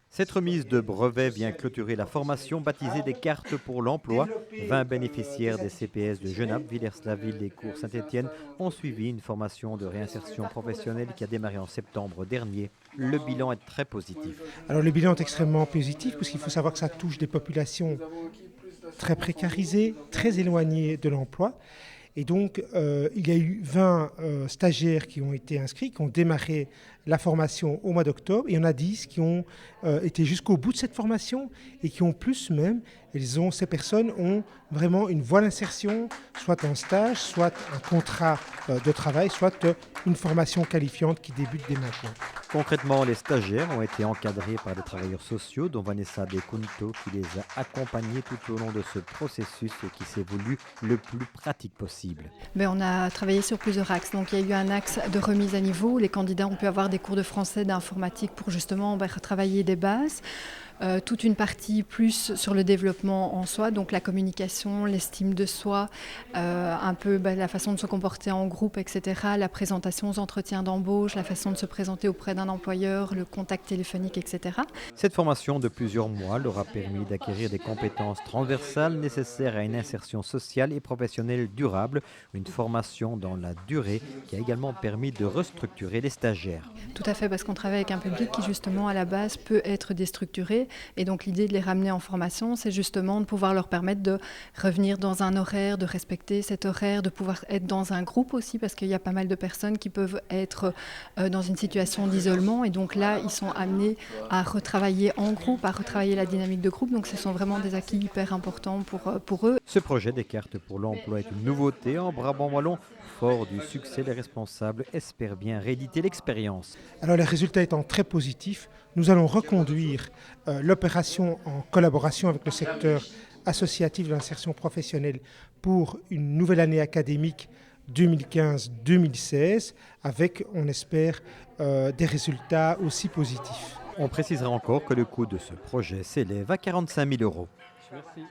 Cette remise de brevets vient clôturer la formation baptisée des cartes pour l'emploi. 20 bénéficiaires des CPS de Genappe, Villers-la-Ville et Cours Saint-Étienne ont suivi une formation de réinsertion professionnelle qui a démarré en septembre dernier. Le bilan est très positif. Alors le bilan est extrêmement positif puisqu'il faut savoir que ça touche des populations très précarisées, très éloignées de l'emploi. Et donc, il y a eu 20 stagiaires qui ont été inscrits, qui ont démarré la formation au mois d'octobre. Et il y en a 10 qui ont été jusqu'au bout de cette formation et qui ont plus même. Ces personnes ont vraiment une voie d'insertion, soit un stage, soit un contrat de travail, soit une formation qualifiante qui débute dès maintenant. Concrètement, les stagiaires ont été encadrés par des travailleurs sociaux, dont Vanessa Becunto, qui les a accompagnés tout au long de ce processus et qui s'est voulu le plus pratique possible. On a travaillé sur plusieurs axes. Donc, il y a eu un axe de remise à niveau. Les candidats ont pu avoir des cours de français, d'informatique pour justement retravailler des bases. Toute une partie plus sur le développement en soi, donc la communication, l'estime de soi, un peu la façon de se comporter en groupe, etc., la présentation aux entretiens d'embauche, la façon de se présenter auprès d'un employeur, le contact téléphonique, etc. Cette formation de plusieurs mois leur a permis d'acquérir des compétences transversales nécessaires à une insertion sociale et professionnelle durable, une formation dans la durée qui a également permis de restructurer les stagiaires. Tout à fait, parce qu'on travaille avec un public qui justement à la base peut être déstructuré. Et donc l'idée de les ramener en formation, c'est justement de pouvoir leur permettre de revenir dans un horaire, de respecter cet horaire, de pouvoir être dans un groupe aussi, parce qu'il y a pas mal de personnes qui peuvent être dans une situation d'isolement. Et donc là, ils sont amenés à retravailler en groupe, à retravailler la dynamique de groupe. Donc ce sont vraiment des acquis hyper importants pour eux. Ce projet des cartes pour l'emploi est une nouveauté en Brabant wallon. Fort du succès, les responsables espèrent bien rééditer l'expérience. Alors les résultats étant très positifs, nous allons reconduire l'opération en collaboration avec le secteur associatif de l'insertion professionnelle pour une nouvelle année académique 2015-2016 avec, on espère, des résultats aussi positifs. On précisera encore que le coût de ce projet s'élève à 45 000 €. Merci.